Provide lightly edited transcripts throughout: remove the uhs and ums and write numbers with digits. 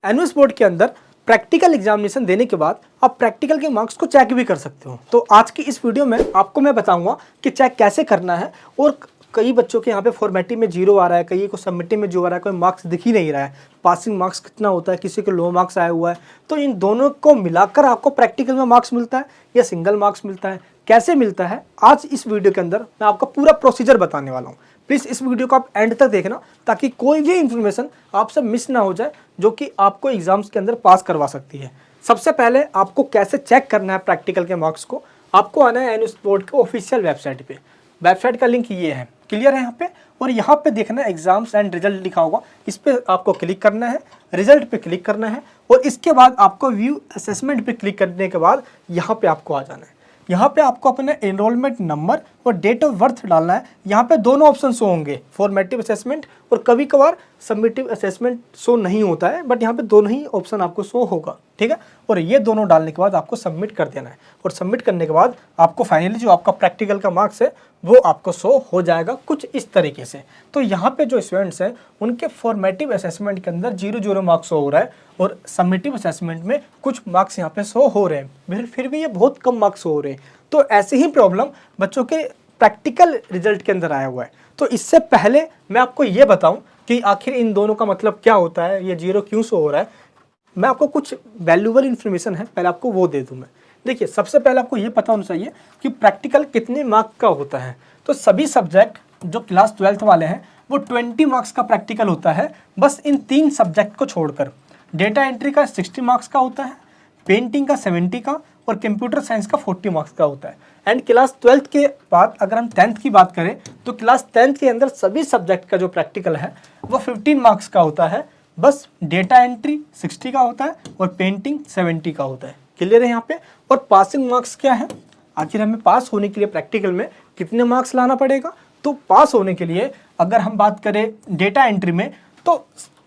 Annual board के अंदर practical examination देने के बाद आप प्रैक्टिकल के मार्क्स को चेक भी कर सकते हो। तो आज की इस वीडियो में आपको मैं बताऊंगा कि चेक कैसे करना है। और कई बच्चों के यहाँ पे फॉर्मेटिव में 0 आ रहा है, कई को सबमिटिव में जो आ रहा है, कोई मार्क्स दिख ही नहीं रहा है, पासिंग मार्क्स कितना होता है, किसी को लो मार्क्स आया हुआ है। तो इन दोनों को मिलाकर आपको प्रैक्टिकल में मार्क्स मिलता है या सिंगल मार्क्स मिलता है, कैसे मिलता है, आज इस वीडियो के अंदर मैं आपको पूरा प्रोसीजर बताने वाला हूँ। प्लीज़ इस वीडियो को आप एंड तक देखना ताकि कोई भी इंफॉर्मेशन आपसे मिस ना हो जाए जो कि आपको एग्जाम्स के अंदर पास करवा सकती है। सबसे पहले आपको कैसे चेक करना है प्रैक्टिकल के मार्क्स को, आपको आना है एनुअल बोर्ड के ऑफिशियल वेबसाइट पे। वेबसाइट का लिंक ये है, क्लियर है यहाँ पे। और यहाँ पे देखना है एग्जाम्स एंड रिजल्ट लिखा होगा, इस पर आपको क्लिक करना है, रिजल्ट पे क्लिक करना है और इसके बाद आपको व्यू असेसमेंट पे क्लिक करने के बाद यहाँ पे आपको आ जाना है। यहाँ पे आपको अपना एनरोलमेंट नंबर और डेट ऑफ बर्थ डालना है। यहाँ पे दोनों ऑप्शन शो होंगे, फॉर्मेटिव असेसमेंट और कभी कभार सबमिटिव असेसमेंट शो नहीं होता है, बट यहाँ पे दोनों ही ऑप्शन आपको शो होगा, ठीक है। और ये दोनों डालने के बाद आपको सबमिट कर देना है और सबमिट करने के बाद आपको फाइनली जो आपका प्रैक्टिकल का मार्क्स है वो आपको शो हो जाएगा कुछ इस तरीके से। तो यहाँ पे जो स्टूडेंट्स हैं उनके फॉर्मेटिव असेसमेंट के अंदर 0 मार्क्स शो हो रहा है और सबमिटिव असेसमेंट में कुछ मार्क्स यहाँ पे शो हो रहे हैं, फिर भी ये बहुत कम मार्क्स हो रहे हैं। तो ऐसे ही प्रॉब्लम बच्चों के प्रैक्टिकल रिजल्ट के अंदर आया हुआ है। तो इससे पहले मैं आपको ये बताऊं कि आखिर इन दोनों का मतलब क्या होता है, ये 0 क्यों शो हो रहा है। मैं आपको कुछ वैल्यूएबल इन्फॉर्मेशन है, पहले आपको वो दे दूं मैं। देखिए, सबसे पहले आपको ये पता होना चाहिए कि प्रैक्टिकल कितने मार्क्स का होता है। तो सभी सब्जेक्ट जो क्लास 12th वाले हैं वो 20 मार्क्स का प्रैक्टिकल होता है, बस इन 3 सब्जेक्ट को छोड़कर। डेटा एंट्री का 60 मार्क्स का होता है, पेंटिंग का 70 का और कंप्यूटर साइंस का 40 मार्क्स का होता है। एंड क्लास 12th के बाद अगर हम 10th की बात करें तो क्लास 10th के अंदर सभी सब्जेक्ट का जो प्रैक्टिकल है वो 15 मार्क्स का होता है, बस डेटा एंट्री 60 का होता है और पेंटिंग 70 का होता है। क्लियर है यहाँ पे। और पासिंग मार्क्स क्या है, आखिर हमें पास होने के लिए प्रैक्टिकल में कितने मार्क्स लाना पड़ेगा। तो पास होने के लिए अगर हम बात करें डेटा एंट्री में तो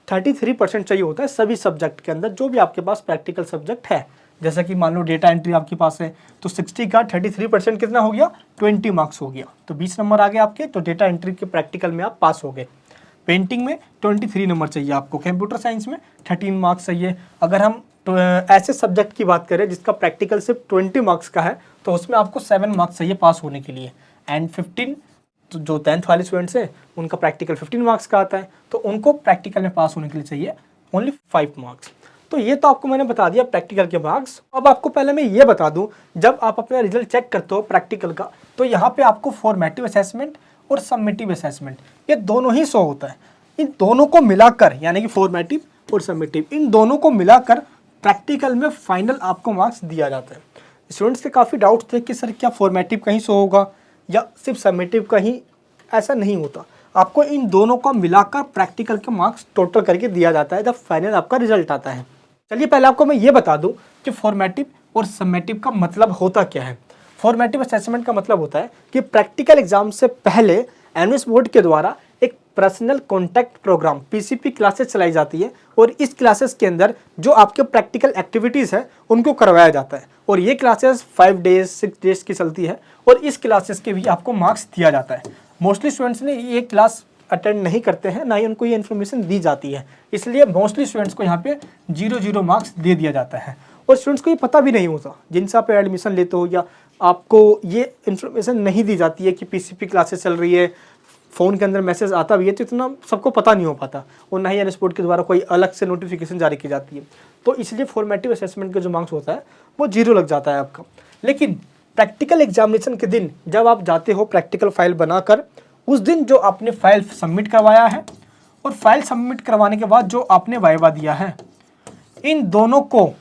33% चाहिए होता है सभी सब्जेक्ट के अंदर, जो भी आपके पास प्रैक्टिकल सब्जेक्ट है। जैसा कि मान लो डेटा एंट्री आपके पास है तो 60 का 33% कितना हो गया, 20 मार्क्स हो गया, तो 20 नंबर आ गए आपके। तो डेटा एंट्री के प्रैक्टिकल में आप पास हो गए। पेंटिंग में 23 नंबर चाहिए आपको, कंप्यूटर साइंस में 13 मार्क्स चाहिए। अगर हम ऐसे सब्जेक्ट की बात करें जिसका प्रैक्टिकल सिर्फ 20 मार्क्स का है तो उसमें आपको 7 मार्क्स चाहिए पास होने के लिए। एंड 15 तो जो 10th वाले स्टूडेंट्स हैं उनका प्रैक्टिकल 15 मार्क्स का आता है, तो उनको प्रैक्टिकल में पास होने के लिए चाहिए ओनली 5 मार्क्स। तो ये तो आपको मैंने बता दिया प्रैक्टिकल के मार्क्स। अब आपको पहले मैं ये बता दूं, जब आप अपना रिजल्ट चेक करते हो प्रैक्टिकल का तो यहाँ पे आपको फॉर्मेटिव असेसमेंट और सबमिटिव असेसमेंट ये दोनों ही शो होता है। इन दोनों को मिलाकर, यानी कि फॉर्मेटिव और सबमिटिव, इन दोनों को मिलाकर प्रैक्टिकल में फाइनल आपको मार्क्स दिया जाता है। स्टूडेंट्स के काफ़ी डाउट्स थे कि सर क्या फॉर्मेटिव कहीं शो होगा या सिर्फ सबमिटिव का ही। ऐसा नहीं होता, आपको इन दोनों को मिलाकर प्रैक्टिकल के मार्क्स टोटल करके दिया जाता है जब फाइनल आपका रिजल्ट आता है। चलिए पहले आपको मैं ये बता दूं कि फॉर्मेटिव और सबमिटिव का मतलब होता क्या है। फॉर्मेटिव असेसमेंट का मतलब होता है कि प्रैक्टिकल एग्जाम से पहले एनुअल बोर्ड के द्वारा एक personal contact program PCP classes चलाई जाती है और इस क्लासेस के अंदर जो आपके प्रैक्टिकल एक्टिविटीज़ है उनको करवाया जाता है। और ये क्लासेस 5 डेज 6 डेज की चलती है और इस क्लासेस के भी आपको मार्क्स दिया जाता है। मोस्टली स्टूडेंट्स ने ये क्लास अटेंड नहीं करते हैं, ना ही उनको ये इन्फॉर्मेशन दी जाती है, इसलिए मोस्टली स्टूडेंट्स को यहाँ पे 0 मार्क्स दे दिया जाता है। और स्टूडेंट्स को ये पता भी नहीं होता, जिनसे आप एडमिशन लेते हो या आपको ये इन्फॉर्मेशन नहीं दी जाती है कि पीसीपी क्लासेस चल रही है, फ़ोन के अंदर मैसेज आता भी है तो इतना सबको पता नहीं हो पाता, और ना ही एनुअल बोर्ड के द्वारा कोई अलग से नोटिफिकेशन जारी की जाती है। तो इसलिए फॉर्मेटिव असेसमेंट का जो मार्क्स होता है वो 0 लग जाता है आपका। लेकिन प्रैक्टिकल एग्जामिनेशन के दिन जब आप जाते हो प्रैक्टिकल फाइल बनाकर, उस दिन जो आपने फाइल सबमिट करवाया है और फाइल सबमिट करवाने के बाद जो आपने वाइवा दिया है, इन दोनों को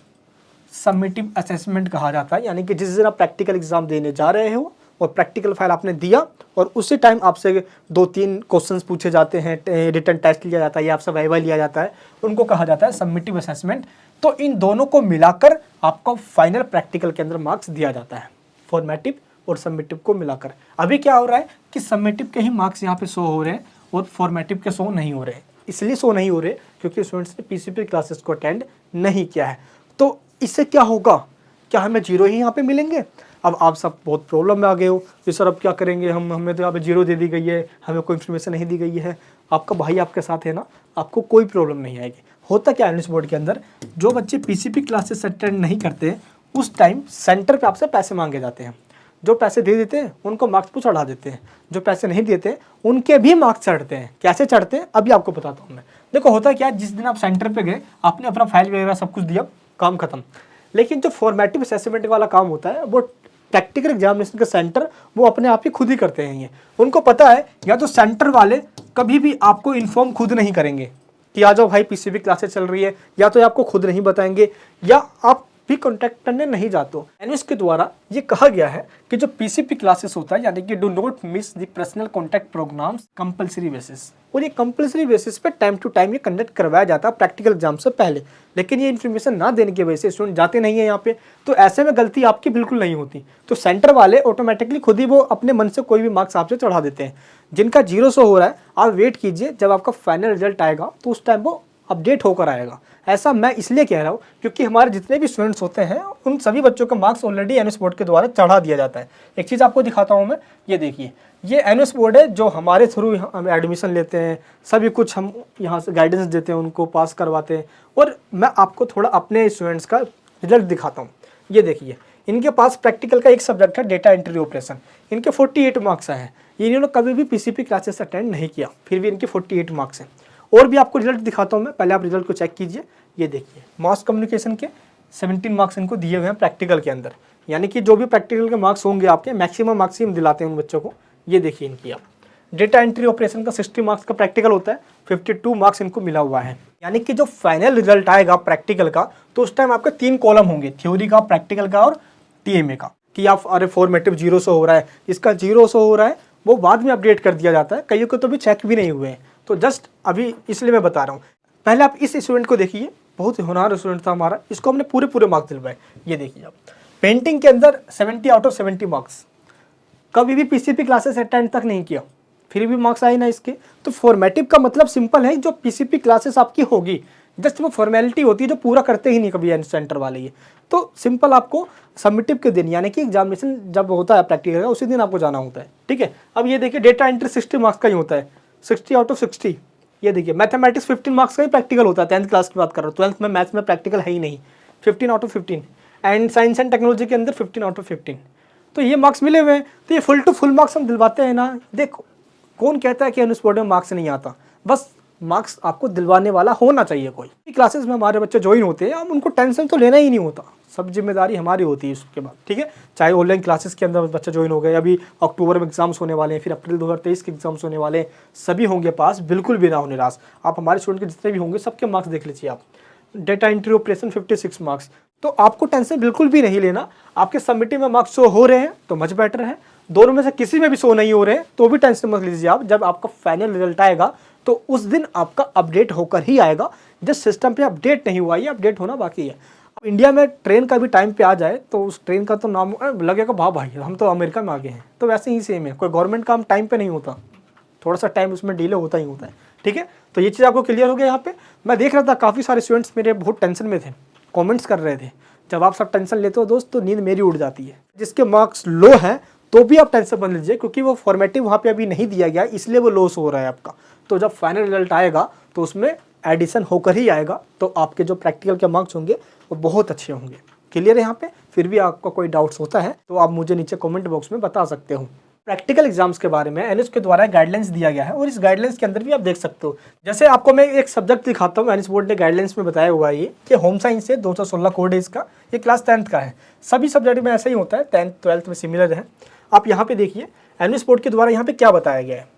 सबमिटिव असेसमेंट कहा जाता है। यानी कि जिस दिन आप प्रैक्टिकल एग्जाम देने जा रहे हो और प्रैक्टिकल फाइल आपने दिया और उसी टाइम आपसे 2-3 क्वेश्चंस पूछे जाते हैं, रिटन टेस्ट लिया जाता है या आपसे वाइवा लिया जाता है, उनको कहा जाता है सबमिटिव असेसमेंट। तो इन दोनों को मिलाकर आपको फाइनल प्रैक्टिकल के अंदर मार्क्स दिया जाता है, फॉर्मेटिव और सबमिटिव को मिलाकर। अभी क्या हो रहा है कि सबमिटिव के ही मार्क्स यहाँ पे शो हो रहे हैं और फॉर्मेटिव के शो नहीं हो रहे हैं। इसलिए शो नहीं हो रहे क्योंकि स्टूडेंट्स ने पीसीपी क्लासेस को अटेंड नहीं किया है। तो इससे क्या होगा, क्या हमें 0 ही यहाँ पे मिलेंगे। अब आप सब बहुत प्रॉब्लम में आ गए हो कि सर अब क्या करेंगे, हमें तो यहाँ पे 0 दे दी गई है, हमें कोई इन्फॉर्मेशन नहीं दी गई है। आपका भाई आपके साथ है ना, आपको कोई प्रॉब्लम नहीं आएगी। होता क्या है एनएस बोर्ड के अंदर, जो बच्चे पीसीपी क्लासेस अटेंड नहीं करते उस टाइम सेंटर पे आपसे पैसे मांगे जाते हैं। जो पैसे दे देते हैं उनको मार्क्स पर चढ़ा देते हैं, जो पैसे नहीं देते उनके भी मार्क्स चढ़ते हैं। कैसे चढ़ते हैं अभी आपको बताता हूँ मैं। देखो होता क्या है, जिस दिन आप सेंटर पे गए आपने अपना फाइल वगैरह सब कुछ दिया, काम खत्म। लेकिन जो फॉर्मेटिव असेसमेंट वाला काम होता है वो प्रैक्टिकल एग्जामिनेशन का सेंटर वो अपने आप ही खुद ही करते हैं। ये उनको पता है, या तो सेंटर वाले कभी भी आपको इन्फॉर्म खुद नहीं करेंगे कि आ जाओ भाई पीसीबी क्लासेस चल रही है, या तो आपको खुद नहीं बताएंगे या आप भी कॉन्टैक्ट करने नहीं जाते हो। एनएस के द्वारा ये कहा गया है कि जो पीसीपी क्लासेस होता है, यानी कि do not miss the personal contact programs compulsory basis, और ये कंपलसरी बेसिस पे टाइम टू टाइम ये कंडक्ट करवाया जाता है प्रैक्टिकल एग्जाम से पहले। लेकिन ये इन्फॉर्मेशन ना देने की वजह से स्टूडेंट जाते नहीं है यहाँ पे, तो ऐसे में गलती आपकी बिल्कुल नहीं होती। तो सेंटर वाले ऑटोमेटिकली खुद ही वो अपने मन से कोई भी मार्क्स आपसे चढ़ा देते हैं। जिनका 0 हो रहा है आप वेट कीजिए, जब आपका फाइनल रिजल्ट आएगा तो उस टाइम वो अपडेट होकर आएगा। ऐसा मैं इसलिए कह रहा हूँ क्योंकि हमारे जितने भी स्टूडेंट्स होते हैं उन सभी बच्चों के मार्क्स ऑलरेडी एनएस बोर्ड के द्वारा चढ़ा दिया जाता है। एक चीज़ आपको दिखाता हूँ मैं, ये देखिए, ये एनएस बोर्ड है जो हमारे थ्रू हम एडमिशन लेते हैं, सभी कुछ हम यहाँ से गाइडेंस देते हैं, उनको पास करवाते हैं। और मैं आपको थोड़ा अपने स्टूडेंट्स का रिजल्ट दिखाता हूँ। ये देखिए, इनके पास प्रैक्टिकल का एक सब्जेक्ट है डेटा एंट्री ऑपरेशन, इनके 48 मार्क्स आए हैं। इन्होंने कभी भी पीसीपी क्लासेस अटेंड नहीं किया, फिर भी इनके 48 मार्क्स हैं। और भी आपको रिजल्ट दिखाता हूँ मैं, पहले आप रिजल्ट को चेक कीजिए। ये देखिए, मास कम्युनिकेशन के 17 मार्क्स इनको दिए हुए हैं प्रैक्टिकल के अंदर, यानी कि जो भी प्रैक्टिकल के मार्क्स होंगे आपके मैक्सिमम मार्क्स ही हम दिलाते हैं उन बच्चों को। ये देखिए इनकी आप डेटा एंट्री ऑपरेशन का 60 मार्क्स का प्रैक्टिकल होता है, 52 मार्क्स इनको मिला हुआ है। यानी कि जो फाइनल रिजल्ट आएगा प्रैक्टिकल का, तो उस टाइम आपके 3 कॉलम होंगे, थ्योरी का, प्रैक्टिकल का और टीएमए का, कि आप अरे फॉर्मेटिव 0 हो रहा है, इसका 0 हो रहा है, वो बाद में अपडेट कर दिया जाता है। कईयों को तो भी चेक भी नहीं हुए हैं, तो जस्ट अभी इसलिए मैं बता रहा हूँ। पहले आप इस स्टूडेंट को देखिए, बहुत ही होनहार स्टूडेंट था हमारा, इसको हमने पूरे मार्क्स दिलवाए। ये देखिए आप, पेंटिंग के अंदर 70 आउट ऑफ 70 मार्क्स, कभी भी पीसीपी क्लासेस अटेंड तक नहीं किया, फिर भी मार्क्स आए ना इसके। तो फॉर्मेटिव का मतलब सिंपल है, जो पीसीपी क्लासेस आपकी होगी जस्ट वो फॉर्मेलिटी होती है, जो पूरा करते ही नहीं कभी सेंटर वाले। ये तो सिंपल आपको सबमिटिव के दिन, यानी कि एग्जामिनेशन जब होता है प्रैक्टिकल का, उसी दिन आपको जाना होता है, ठीक है। अब ये देखिए, डेटा एंट्री 60 मार्क्स का ही होता है, 60 आउट ऑफ 60। ये देखिए, मैथमेटिक्स 15 मार्क्स का ही प्रैक्टिकल होता है, 10th क्लास की बात कर रहा हूँ। 12th में मैथ्स में प्रैक्टिकल है ही नहीं, 15 out of 15। And science and technology के अंदर 15 आउट ऑफ 15। तो ये मार्क्स मिले हुए हैं, तो ये फुल टू फुल मार्क्स हम दिलवाते हैं ना। देखो, कौन कहता है कि एनएस बोर्ड में मार्क्स नहीं आता, बस मार्क्स आपको दिलवाने वाला होना चाहिए। कोई क्लासेस में हमारे बच्चे ज्वाइन होते हैं, हम उनको टेंशन तो लेना ही नहीं होता, सब जिम्मेदारी हमारी होती है उसके बाद, ठीक है। चाहे ऑनलाइन क्लासेस के अंदर बच्चे ज्वाइन हो गए, अभी अक्टूबर में एग्जाम्स होने वाले हैं, फिर अप्रैल 2023 के एग्जाम्स होने वाले हैं, सभी होंगे पास, बिल्कुल भी ना हो निराश। आप हमारे स्टूडेंट के जितने भी होंगे सबके मार्क्स देख लीजिए आप। डेटा एंट्री ऑपरेशन 56 मार्क्स, तो आपको टेंशन बिल्कुल भी नहीं लेना। आपके सबमिटिव में मार्क्स शो हो रहे हैं तो मच बेटर है, दोनों में से किसी में भी शो नहीं हो रहे हैं तो भी टेंशन मत लीजिए आप। जब आपका फाइनल रिजल्ट आएगा तो उस दिन आपका अपडेट होकर ही आएगा। जिस सिस्टम पे अपडेट नहीं हुआ, ये अपडेट होना बाकी है। अब इंडिया में ट्रेन का भी टाइम पे आ जाए तो उस ट्रेन का तो नाम लगेगा, वाह भाई हम तो अमेरिका में आ गए हैं। तो वैसे ही सेम है, कोई गवर्नमेंट काम टाइम पे नहीं होता, थोड़ा सा टाइम उसमें डिले होता ही होता है, ठीक है। तो ये चीज़ आपको क्लियर हो गया। यहाँ पे मैं देख रहा था काफ़ी सारे स्टूडेंट्स मेरे बहुत टेंशन में थे, कमेंट्स कर रहे थे। जब आप सब टेंशन लेते हो दोस्त तो नींद मेरी उड़ जाती है। जिसके मार्क्स लो हैं तो भी आप टेंशन बन लीजिए, क्योंकि वो फॉर्मेटिव वहाँ पे अभी नहीं दिया गया, इसलिए वो लॉस हो रहा है आपका। तो जब फाइनल रिजल्ट आएगा तो उसमें एडिशन होकर ही आएगा, तो आपके जो प्रैक्टिकल के मार्क्स होंगे वो बहुत अच्छे होंगे। क्लियर है यहाँ पे? फिर भी आपका कोई डाउट्स होता है तो आप मुझे नीचे कमेंट बॉक्स में बता सकते हो। प्रैक्टिकल एग्जाम्स के बारे में एनएस के द्वारा गाइडलाइंस दिया गया है, और इस गाइडलाइंस के अंदर भी आप देख सकते हो। जैसे आपको मैं एक सब्जेक्ट दिखाता हूँ, एनएस बोर्ड ने गाइडलाइंस में बताया हुआ है ये कि होम साइंस से 216 कोड है इसका, ये क्लास 10th का है। सभी सब्जेक्ट में ऐसा ही होता है, 10th 12th में सिमिलर है। आप यहाँ पे देखिए एनएस बोर्ड के द्वारा यहाँ पे क्या बताया गया है।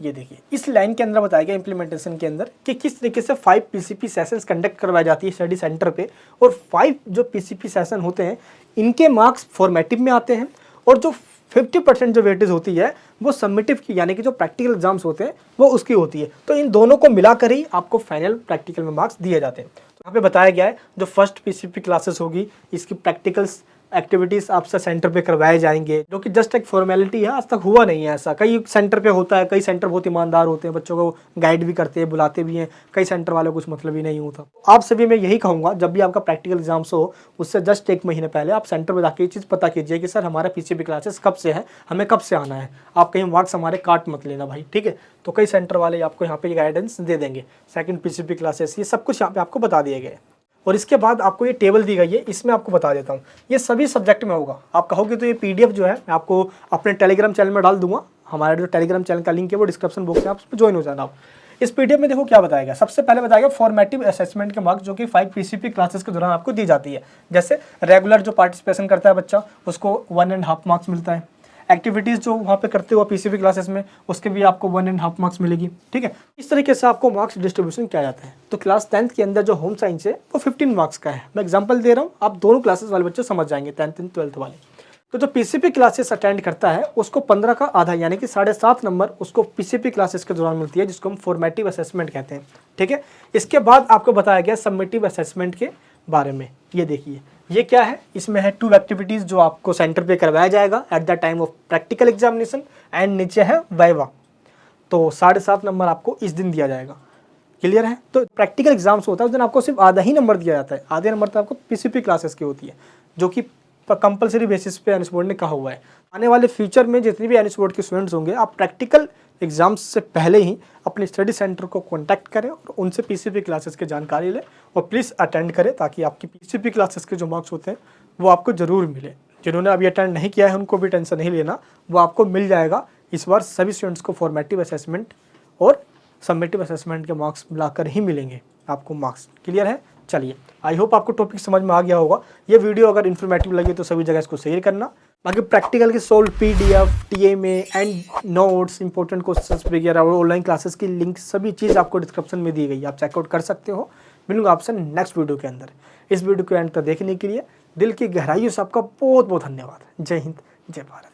ये देखिए, इस लाइन के अंदर बताया गया इंप्लीमेंटेशन के अंदर कि किस तरीके से 5 पीसीपी सेशंस कंडक्ट करवाई जाती है स्टडी सेंटर पे, और 5 जो पीसीपी सेशन होते हैं इनके मार्क्स फॉर्मेटिव में आते हैं, और जो 50% जो वेटेज होती है वो सबमिटिव की, यानी कि जो प्रैक्टिकल एग्जाम्स होते हैं वो उसकी होती है। तो इन दोनों को मिलाकर ही आपको फाइनल प्रैक्टिकल में मार्क्स दिए जाते हैं। तो यहाँ पे बताया गया है जो फर्स्ट पीसीपी क्लासेस होगी इसकी प्रैक्टिकल्स एक्टिविटीज़ आपसे सेंटर पे करवाए जाएंगे, जो कि जस्ट एक फॉर्मेलिटी है, आज तक हुआ नहीं है ऐसा। कई सेंटर पे होता है, कई सेंटर बहुत ईमानदार होते हैं, बच्चों को गाइड भी करते हैं, बुलाते भी हैं, कई सेंटर वाले कुछ मतलब ही नहीं होता। आप सभी मैं यही कहूँगा, जब भी आपका प्रैक्टिकल एग्जाम्स हो उससे जस्ट 1 महीने पहले आप सेंटर में जाकर ये चीज़ पता कीजिए कि सर हमारा पीसीपी क्लासेस कब से है, हमें कब से आना है। आप कहीं मार्क्स हमारे काट मत लेना भाई, ठीक है। तो कई सेंटर वाले आपको यहाँ पे गाइडेंस दे देंगे, सेकंड पीसीपी क्लासेस, ये सब कुछ यहाँ पे आपको बता दिए गए। और इसके बाद आपको ये टेबल दी गई है, इसमें आपको बता देता हूँ, ये सभी सब्जेक्ट में होगा। आप कहोगे तो ये पीडीएफ जो है मैं आपको अपने टेलीग्राम चैनल में डाल दूंगा, हमारा जो टेलीग्राम चैनल का लिंक है वो डिस्क्रिप्शन बॉक्स में, आप उसमें ज्वाइन हो जाना। आप इस पीडीएफ में देखो क्या बताएगा। सबसे पहले बताएगा फॉर्मेटिव असेसमेंट के मार्क्स, जो कि 5 पीसीपी क्लासेस के दौरान आपको दी जाती है। जैसे रेगुलर जो पार्टिसिपेशन करता है बच्चा, उसको 1.5 मार्क्स मिलता है। एक्टिविटीज़ जो वहाँ पे करते हो पीसीपी क्लासेस में, उसके भी आपको 1.5 मार्क्स मिलेगी, ठीक है। इस तरीके से आपको मार्क्स डिस्ट्रीब्यूशन किया जाता है। तो क्लास 10th के अंदर जो होम साइंस है वो 15 मार्क्स का है। मैं एग्जांपल दे रहा हूँ, आप दोनों क्लासेस वाले बच्चे समझ जाएंगे, 10th एंड 12th वाले। तो जो पीसीपी क्लासेस अटेंड करता है उसको 15 का आधा यानी कि 7.5 नंबर उसको पीसीपी क्लासेस के दौरान मिलती है, जिसको हम फॉर्मेटिव असेसमेंट कहते हैं, ठीक है। इसके बाद आपको बताया गया सबमिटिव असेसमेंट के बारे में। ये देखिए ये क्या है, इसमें है 2 एक्टिविटीज़ जो आपको सेंटर पे करवाया जाएगा at the time of practical examination, and नीचे है वाइवा। तो 7.5 नंबर आपको इस दिन दिया जाएगा, क्लियर है। तो प्रैक्टिकल एग्जाम्स होता है उस दिन आपको सिर्फ आधा ही नंबर दिया जाता है, आधे नंबर तो आपको पीसीपी क्लासेस की होती है, जो कि कंपलसरी बेसिस पे एनएस बोर्ड ने कहा हुआ है। आने वाले फ्यूचर में जितनी भी एनएस बोर्ड के स्टूडेंट्स होंगे, आप प्रैक्टिकल एग्जाम्स से पहले ही अपने स्टडी सेंटर को कांटेक्ट करें और उनसे पीसीपी क्लासेस की जानकारी लें, और प्लीज़ अटेंड करें, ताकि आपकी पीसीपी क्लासेस के जो मार्क्स होते हैं वो आपको ज़रूर मिले। जिन्होंने अभी अटेंड नहीं किया है उनको भी टेंशन नहीं लेना, वो आपको मिल जाएगा। इस बार सभी स्टूडेंट्स को फॉर्मेटिव असेसमेंट और सबमिटिव असेसमेंट के मार्क्स मिलाकर ही मिलेंगे आपको मार्क्स, क्लियर है। चलिए, आई होप आपको टॉपिक समझ में आ गया होगा। ये वीडियो अगर इन्फॉर्मेटिव लगे तो सभी जगह इसको शेयर करना। बाकी प्रैक्टिकल के solve PDF, TMA and notes, important questions वगैरह और ऑनलाइन क्लासेस की लिंक सभी चीज़ आपको डिस्क्रिप्शन में दी गई है, आप चेकआउट कर सकते हो। मिलूंगा आपसे नेक्स्ट वीडियो के अंदर। इस वीडियो को एंड तक देखने के लिए दिल की गहराइयों से आपका बहुत बहुत धन्यवाद। जय हिंद, जय भारत।